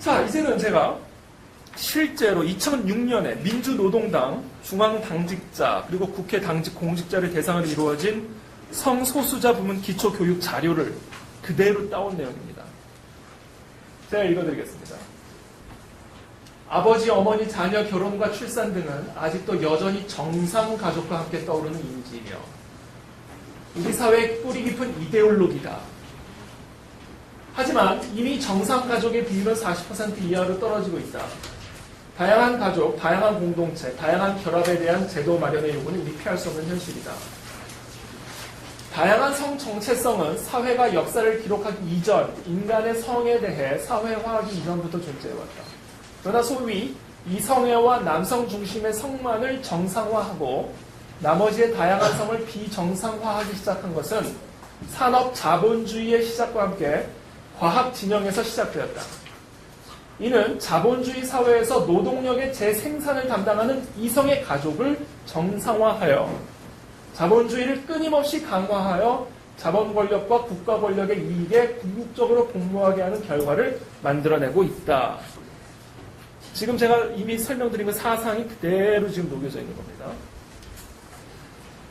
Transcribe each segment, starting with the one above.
자, 이제는 제가 실제로 2006년에 민주노동당 중앙당직자 그리고 국회 당직 공직자를 대상으로 이루어진 성소수자 부문 기초교육 자료를 그대로 따온 내용입니다. 제가 읽어드리겠습니다. 아버지, 어머니, 자녀, 결혼과 출산 등은 아직도 여전히 정상 가족과 함께 떠오르는 인지이며 우리 사회의 뿌리 깊은 이데올로기다. 하지만 이미 정상 가족의 비율은 40% 이하로 떨어지고 있다. 다양한 가족, 다양한 공동체, 다양한 결합에 대한 제도 마련의 요구는 이미 피할 수 없는 현실이다. 다양한 성 정체성은 사회가 역사를 기록하기 이전, 인간의 성에 대해 사회화하기 이전부터 존재해왔다. 그러나 소위 이성애와 남성 중심의 성만을 정상화하고 나머지의 다양한 성을 비정상화하기 시작한 것은 산업 자본주의의 시작과 함께 과학 진영에서 시작되었다. 이는 자본주의 사회에서 노동력의 재생산을 담당하는 이성의 가족을 정상화하여 자본주의를 끊임없이 강화하여 자본 권력과 국가 권력의 이익에 궁극적으로 복무하게 하는 결과를 만들어내고 있다. 지금 제가 이미 설명드린 그 사상이 그대로 지금 녹여져 있는 겁니다.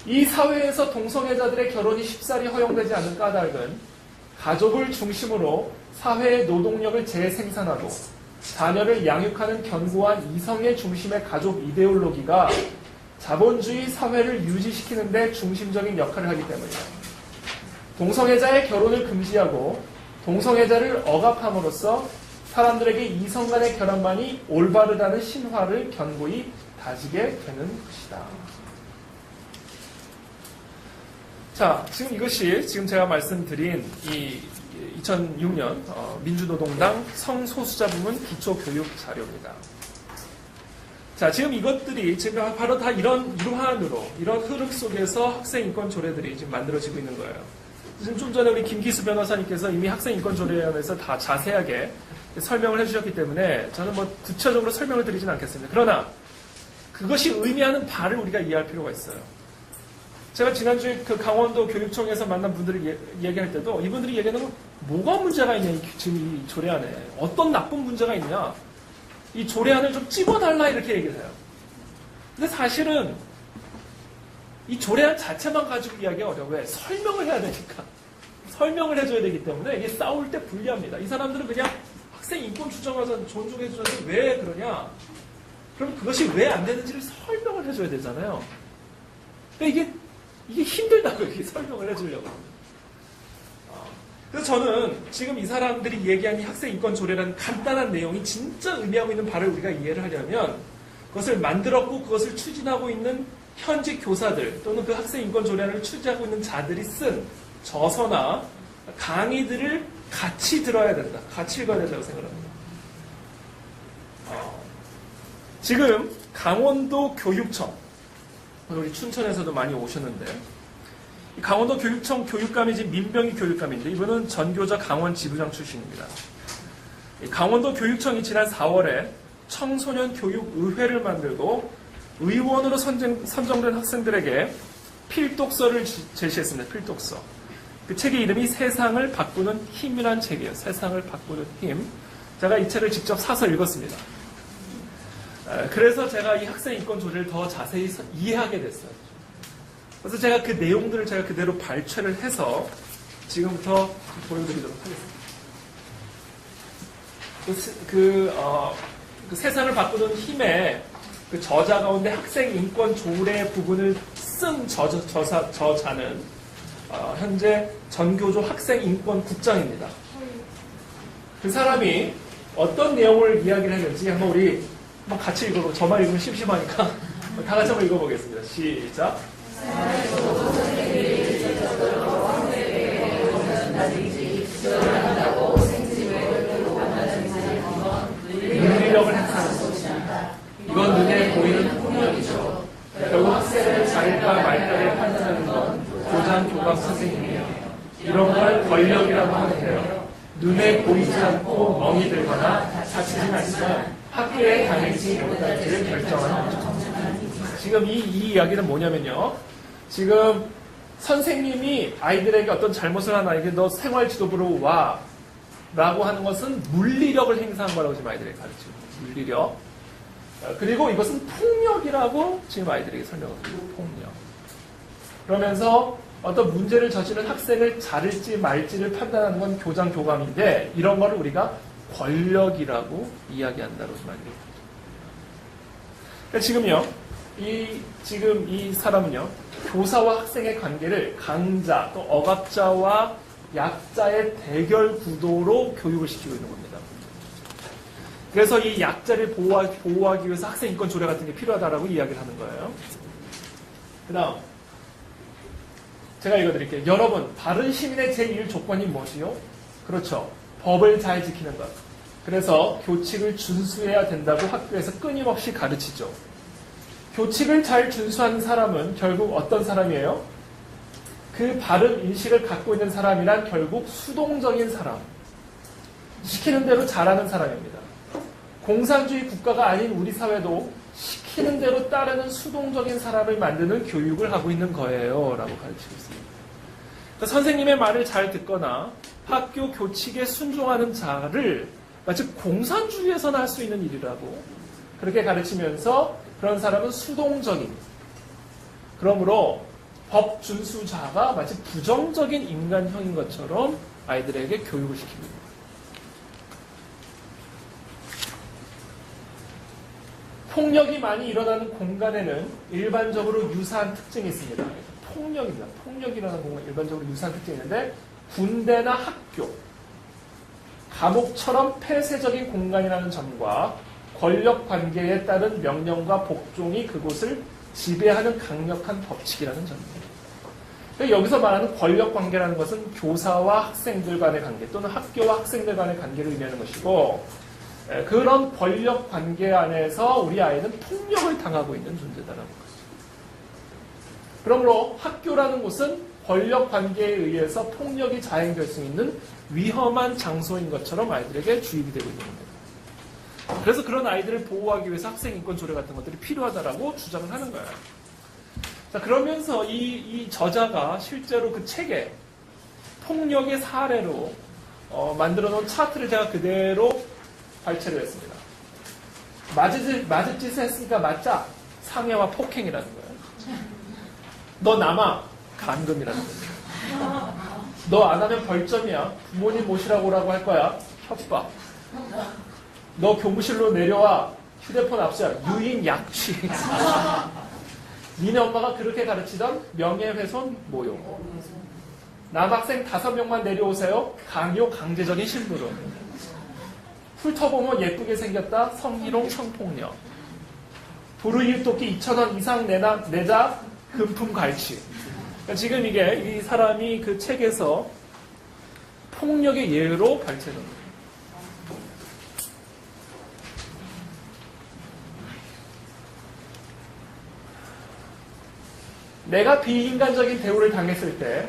이 사회에서 동성애자들의 결혼이 쉽사리 허용되지 않는 까닭은 가족을 중심으로 사회의 노동력을 재생산하고 자녀를 양육하는 견고한 이성의 중심의 가족 이데올로기가 자본주의 사회를 유지시키는 데 중심적인 역할을 하기 때문이다. 동성애자의 결혼을 금지하고 동성애자를 억압함으로써 사람들에게 이성 간의 결합만이 올바르다는 신화를 견고히 다지게 되는 것이다. 자, 지금 이것이 지금 제가 말씀드린 이 2006년 민주노동당 성소수자 부문 기초교육 자료입니다. 자, 지금 이것들이 지금 바로 다 이런 일환으로, 이런 흐름 속에서 학생인권 조례들이 지금 만들어지고 있는 거예요. 지금 좀 전에 우리 김기수 변호사님께서 이미 학생인권 조례에 대해서 다 자세하게 설명을 해주셨기 때문에 저는 뭐 구체적으로 설명을 드리진 않겠습니다. 그러나 그것이 의미하는 바를 우리가 이해할 필요가 있어요. 제가 지난주에 그 강원도 교육청에서 만난 분들을 얘기할 때도 이분들이 얘기하는 건 뭐가 문제가 있냐, 지금 이 조례안에. 어떤 나쁜 문제가 있냐. 이 조례안을 좀 찝어달라 이렇게 얘기를 해요. 근데 사실은 이 조례안 자체만 가지고 이야기가 어려워요. 왜? 설명을 해야 되니까. 설명을 해줘야 되기 때문에 이게 싸울 때 불리합니다. 이 사람들은 그냥 학생 인권 주장하자, 존중해주는데 왜 그러냐? 그럼 그것이 왜 안 되는지를 설명을 해줘야 되잖아요. 근데 이게 힘들다고요. 이게 설명을 해주려고. 그래서 저는 지금 이 사람들이 얘기한 이 학생 인권 조례라는 간단한 내용이 진짜 의미하고 있는 바를 우리가 이해를 하려면 그것을 만들었고 그것을 추진하고 있는 현직 교사들 또는 그 학생 인권 조례를 추진하고 있는 자들이 쓴 저서나 강의들을 같이 들어야 된다. 같이 읽어야 된다고 생각합니다. 지금 강원도 교육청, 우리 춘천에서도 많이 오셨는데 강원도 교육청 교육감이 지금 민병희 교육감인데 이분은 전교자 강원 지부장 출신입니다. 강원도 교육청이 지난 4월에 청소년 교육의회를 만들고 의원으로 선정된 학생들에게 필독서를 제시했습니다. 필독서. 그 책의 이름이 세상을 바꾸는 힘이란 책이에요. 세상을 바꾸는 힘. 제가 이 책을 직접 사서 읽었습니다. 그래서 제가 이 학생 인권 조례를 더 자세히 이해하게 됐어요. 그래서 제가 그 내용들을 제가 그대로 발췌를 해서 지금부터 보여드리도록 하겠습니다. 그 세상을 바꾸는 힘의 그 저자 가운데 학생 인권 조례 부분을 쓴 저자는 현재 전교조 학생 인권 국장입니다. 그 사람이 어떤 내용을 이야기를 했는지 한번 우리 같이 읽어보고 저만 읽으면 심심하니까 다 같이 한번 읽어보겠습니다. 시작. 윤리력을 행사하는 것입니다. 이건 눈에 보이는 폭력이죠. 결국 학생을 자일까 말까를 판단하는 건 교장, 교감, 선생님이에요. 이런 걸 권력이라고 하는데요. 눈에 보이지 않고 멍이 들거나 다치진 않지만 학교에 다닐지 못할지를 결정하는 거죠. 지금 이 이야기는 뭐냐면요. 지금 선생님이 아이들에게 어떤 잘못을 한 아이에게 너 생활지도부로 와. 라고 하는 것은 물리력을 행사한 거라고 지금 아이들에게 가르치고 있습니다. 물리력. 그리고 이것은 폭력이라고 지금 아이들에게 설명을 드립니다. 폭력. 그러면서 어떤 문제를 저지른 학생을 자를지 말지를 판단하는 건 교장 교감인데 이런 거를 우리가 권력이라고 이야기한다고 지금 아이들에게 그러니까 지금 이 사람은요, 교사와 학생의 관계를 강자, 또 억압자와 약자의 대결 구도로 교육을 시키고 있는 겁니다. 그래서 이 약자를 보호하기 위해서 학생 인권 조례 같은 게 필요하다라고 이야기를 하는 거예요. 그 다음, 제가 읽어드릴게요. 여러분, 바른 시민의 제1 조건이 무엇이요? 그렇죠. 법을 잘 지키는 것. 그래서 교칙을 준수해야 된다고 학교에서 끊임없이 가르치죠. 교칙을 잘 준수하는 사람은 결국 어떤 사람이에요? 그 바른 인식을 갖고 있는 사람이란 결국 수동적인 사람. 시키는 대로 잘하는 사람입니다. 공산주의 국가가 아닌 우리 사회도 시키는 대로 따르는 수동적인 사람을 만드는 교육을 하고 있는 거예요. 라고 가르치고 있습니다. 그러니까 선생님의 말을 잘 듣거나 학교 교칙에 순종하는 자를 마치 공산주의에서나 할 수 있는 일이라고 그렇게 가르치면서 그런 사람은 수동적인, 그러므로 법 준수자가 마치 부정적인 인간형인 것처럼 아이들에게 교육을 시키고 있습니다. 폭력이 많이 일어나는 공간에는 일반적으로 유사한 특징이 있습니다. 폭력입니다. 폭력이라는 공간 일반적으로 유사한 특징이 있는데 군대나 학교, 감옥처럼 폐쇄적인 공간이라는 점과 권력 관계에 따른 명령과 복종이 그곳을 지배하는 강력한 법칙이라는 점입니다. 여기서 말하는 권력 관계라는 것은 교사와 학생들 간의 관계 또는 학교와 학생들 간의 관계를 의미하는 것이고 그런 권력 관계 안에서 우리 아이는 폭력을 당하고 있는 존재다라는 것이죠. 그러므로 학교라는 곳은 권력 관계에 의해서 폭력이 자행될 수 있는 위험한 장소인 것처럼 아이들에게 주입이 되고 있는 겁니다. 그래서 그런 아이들을 보호하기 위해서 학생인권 조례 같은 것들이 필요하다라고 주장을 하는 거예요. 자, 그러면서 이 저자가 실제로 그 책에 폭력의 사례로 만들어 놓은 차트를 제가 그대로 발췌를 했습니다. 맞을 짓을 했으니까 맞자. 상해와 폭행이라는 거예요. 너 남아. 감금이라는 거예요. 너 안 하면 벌점이야. 부모님 모시라고 오라고 할 거야. 협박. 너 교무실로 내려와. 휴대폰 압수야. 유인 약취. 니네 엄마가 그렇게 가르치던 명예훼손 모욕. 남학생 5명만 내려오세요. 강요 강제적인 심부름. 훑어보면 예쁘게 생겼다. 성희롱 성폭력. 도루일도끼 2,000원 이상 내자. 금품 갈취. 그러니까 지금 이 사람이 그 책에서 폭력의 예로 발췌는 거예요. 내가 비인간적인 대우를 당했을 때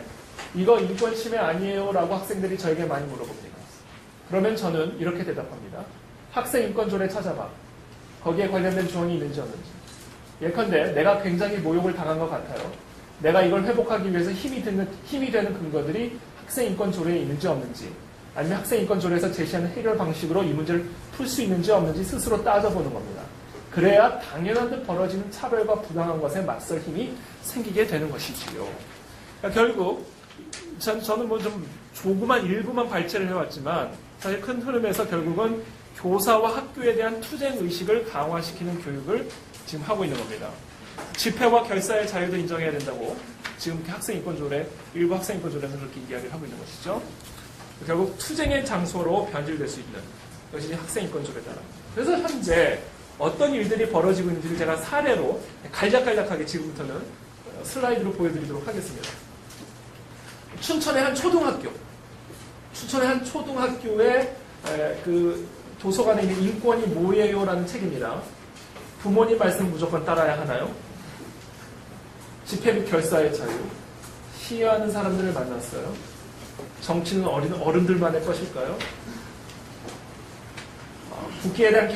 이거 인권 침해 아니에요? 라고 학생들이 저에게 많이 물어봅니다. 그러면 저는 이렇게 대답합니다. 학생 인권 조례 찾아봐. 거기에 관련된 조항이 있는지 없는지. 예컨대 내가 굉장히 모욕을 당한 것 같아요. 내가 이걸 회복하기 위해서 힘이 되는 근거들이 학생 인권 조례에 있는지 없는지, 아니면 학생 인권 조례에서 제시하는 해결 방식으로 이 문제를 풀 수 있는지 없는지 스스로 따져보는 겁니다. 그래야 당연한 듯 벌어지는 차별과 부당한 것에 맞설 힘이 생기게 되는 것이지요. 그러니까 결국 저는 뭐 좀 조그만 일부만 발췌를 해왔지만 사실 큰 흐름에서 결국은 교사와 학교에 대한 투쟁 의식을 강화시키는 교육을 지금 하고 있는 겁니다. 집회와 결사의 자유도 인정해야 된다고 지금 학생인권조례, 일부 학생인권조례에서 그렇게 이야기를 하고 있는 것이죠. 결국 투쟁의 장소로 변질될 수 있는 것이 학생인권조례다. 그래서 현재 어떤 일들이 벌어지고 있는지를 제가 사례로 간략간략하게 지금부터는 슬라이드로 보여드리도록 하겠습니다. 춘천의 한 초등학교의 그 도서관에 있는 인권이 뭐예요라는 책입니다. 부모님 말씀 무조건 따라야 하나요? 집회 및 결사의 자유. 시위하는 사람들을 만났어요. 정치는 어른들만의 것일까요? 국기에 대한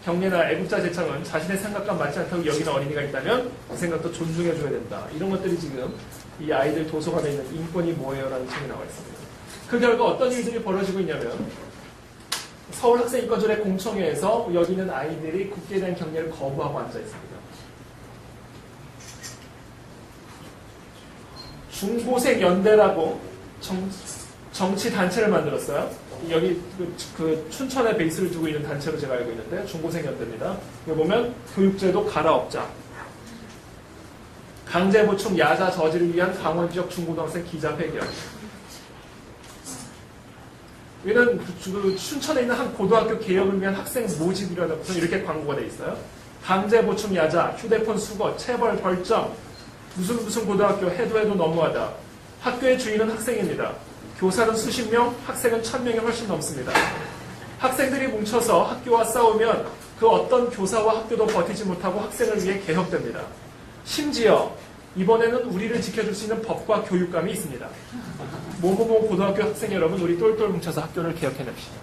경례나 애국자 제창은 자신의 생각과 맞지 않다고 여기는 어린이가 있다면 그 생각도 존중해줘야 된다. 이런 것들이 지금 이 아이들 도서관에 있는 인권이 뭐예요라는 책이 나와 있습니다. 그 결과 어떤 일들이 벌어지고 있냐면 서울학생인권조례 공청회에서 여기 있는 아이들이 국회에 대한 격려를 거부하고 앉아 있습니다. 중고생 연대라고 정치 단체를 만들었어요. 여기 그 춘천에 베이스를 두고 있는 단체로 제가 알고 있는데 중고생 연대입니다. 여기 보면 교육제도 갈아엎자, 강제 보충 야자 저지를 위한 강원 지역 중고등학생 기자회견. 여기는 그 춘천에 있는 한 고등학교 개혁을 위한 학생 모집이라서 이렇게 광고가 돼 있어요. 강제 보충 야자, 휴대폰 수거, 체벌 벌점, 무슨 고등학교 해도 너무하다. 학교의 주인은 학생입니다. 교사는 수십 명, 학생은 1000명이 훨씬 넘습니다. 학생들이 뭉쳐서 학교와 싸우면 그 어떤 교사와 학교도 버티지 못하고 학생을 위해 개혁됩니다. 심지어 이번에는 우리를 지켜줄 수 있는 법과 교육감이 있습니다. 모모모 고등학교 학생 여러분, 우리 똘똘 뭉쳐서 학교를 개혁해냅시다.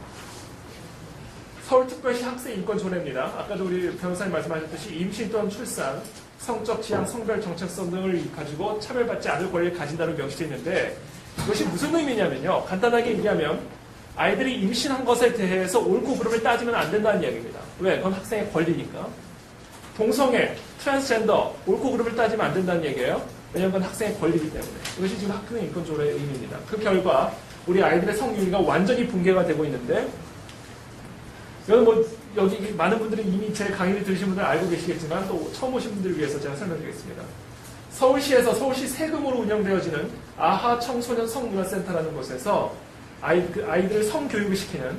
서울특별시 학생인권조례입니다. 아까도 우리 변호사님 말씀하셨듯이 임신 또는 출산, 성적 지향, 성별 정체성 등을 가지고 차별받지 않을 권리를 가진다고 명시되어 있는데 이것이 무슨 의미냐면요. 간단하게 얘기하면 아이들이 임신한 것에 대해서 옳고 그름을 따지면 안 된다는 이야기입니다. 왜? 그건 학생의 권리니까. 동성애, 트랜스젠더, 옳고 그름을 따지면 안 된다는 얘기예요. 왜냐하면 그건 학생의 권리이기 때문에. 이것이 지금 학생인권조례의 의미입니다. 그 결과 우리 아이들의 성윤리가 완전히 붕괴가 되고 있는데 여기 많은 분들이 이미 제 강의를 들으신 분들은 알고 계시겠지만 또 처음 오신 분들을 위해서 제가 설명드리겠습니다. 서울시에서 서울시 세금으로 운영되어지는 아하 청소년 성문화센터라는 곳에서 아이들을 성교육을 시키는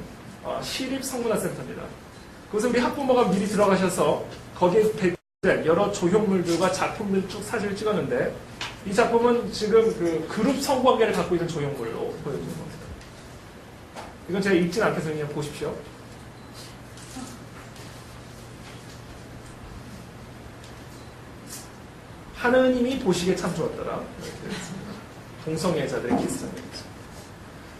시립 성문화센터입니다. 그것은 우리 학부모가 미리 들어가셔서 거기에 배치된 여러 조형물들과 작품들 쭉 사진을 찍었는데 이 작품은 지금 그 그룹 성관계를 갖고 있는 조형물로 보여주는 겁니다. 이건 제가 읽진 않겠어요. 그냥 보십시오. 하느님이 보시기에 참 좋았더라. 동성애자들의 키스장면이죠.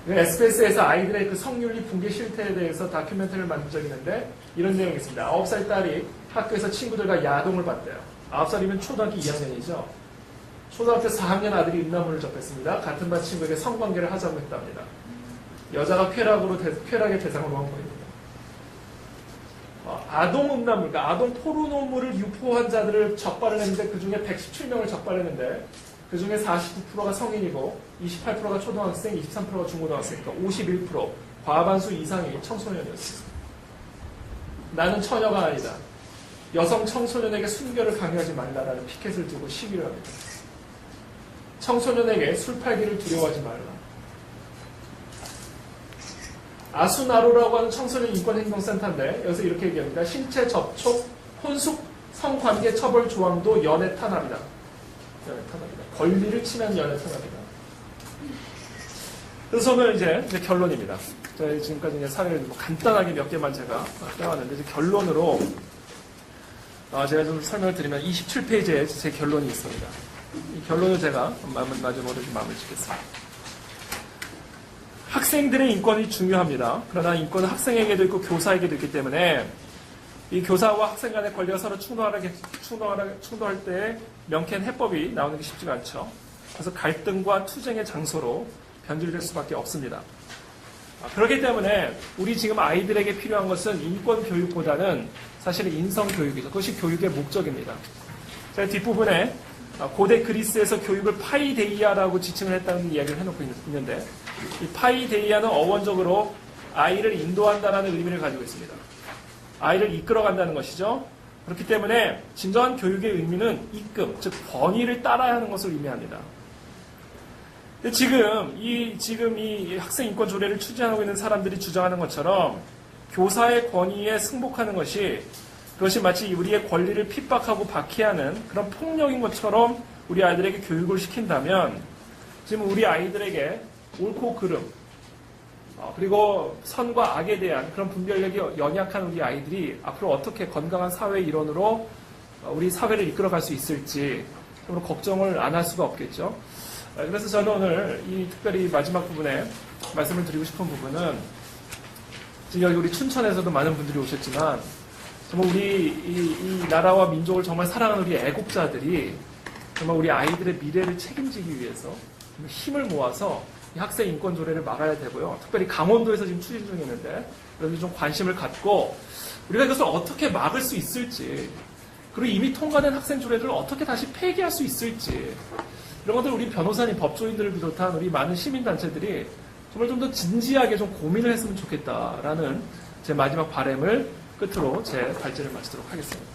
SBS에서 아이들의 그 성윤리 붕괴 실태에 대해서 다큐멘터리를 만든 적이 있는데 이런 내용이 있습니다. 9살 딸이 학교에서 친구들과 야동을 봤대요. 9살이면 초등학교 2학년이죠. 초등학교 4학년 아들이 음란물을 접했습니다. 같은 반 친구에게 성관계를 하자고 했답니다. 여자가 쾌락의 대상으로 한 거입니다. 아동 음란물, 그러니까 아동 포르노물을 유포한 자들을 적발을 했는데 그 중에 117명을 적발했는데 그 중에 49%가 성인이고 28%가 초등학생, 23%가 중고등학생, 그러니까 51% 과반수 이상이 청소년이었습니다. 나는 처녀가 아니다. 여성 청소년에게 순결을 강요하지 말라라는 피켓을 들고 시위를 합니다. 청소년에게 술 팔기를 두려워하지 말라. 아수나로라고 하는 청소년 인권행동센터인데 여기서 이렇게 얘기합니다. 신체 접촉, 혼숙, 성관계 처벌 조항도 연애 탄압이다. 연애 탄압이다. 권리를 침해한 연애 탄압이다. 그래서 저는 이제 결론입니다. 저희 지금까지 이제 사례를 간단하게 몇 개만 제가 빼왔는데 이제 결론으로 제가 좀 설명을 드리면 27페이지에 제 결론이 있습니다. 이 결론을 제가 마지막으로 좀 마무리 짓겠습니다. 학생들의 인권이 중요합니다. 그러나 인권은 학생에게도 있고 교사에게도 있기 때문에 이 교사와 학생 간의 권리가 서로 충돌할 때 명쾌한 해법이 나오는 게 쉽지가 않죠. 그래서 갈등과 투쟁의 장소로 변질될 수밖에 없습니다. 그렇기 때문에 우리 지금 아이들에게 필요한 것은 인권 교육보다는 사실은 인성 교육이죠. 그것이 교육의 목적입니다. 제가 뒷부분에 고대 그리스에서 교육을 파이데이아라고 지칭을 했다는 이야기를 해놓고 있는데 이 파이데이아는 어원적으로 아이를 인도한다는 의미를 가지고 있습니다. 아이를 이끌어간다는 것이죠. 그렇기 때문에 진정한 교육의 의미는 이끌, 즉 권위를 따라야 하는 것을 의미합니다. 근데 지금 이 학생 인권 조례를 추진하고 있는 사람들이 주장하는 것처럼 교사의 권위에 승복하는 그것이 마치 우리의 권리를 핍박하고 박해하는 그런 폭력인 것처럼 우리 아이들에게 교육을 시킨다면 지금 우리 아이들에게 옳고 그름 그리고 선과 악에 대한 그런 분별력이 연약한 우리 아이들이 앞으로 어떻게 건강한 사회의 일원으로 우리 사회를 이끌어갈 수 있을지 걱정을 안 할 수가 없겠죠. 그래서 저는 오늘 이 특별히 마지막 부분에 말씀을 드리고 싶은 부분은 지금 여기 우리 춘천에서도 많은 분들이 오셨지만 정말 우리 이 나라와 민족을 정말 사랑하는 우리 애국자들이 정말 우리 아이들의 미래를 책임지기 위해서 힘을 모아서 이 학생 인권 조례를 막아야 되고요. 특별히 강원도에서 지금 추진 중에 있는데 여기 좀 관심을 갖고 우리가 이것을 어떻게 막을 수 있을지, 그리고 이미 통과된 학생 조례를 어떻게 다시 폐기할 수 있을지, 이런 것들 우리 변호사님, 법조인들을 비롯한 우리 많은 시민단체들이 정말 좀 더 진지하게 좀 고민을 했으면 좋겠다라는 제 마지막 바람을 끝으로 제 발제를 마치도록 하겠습니다.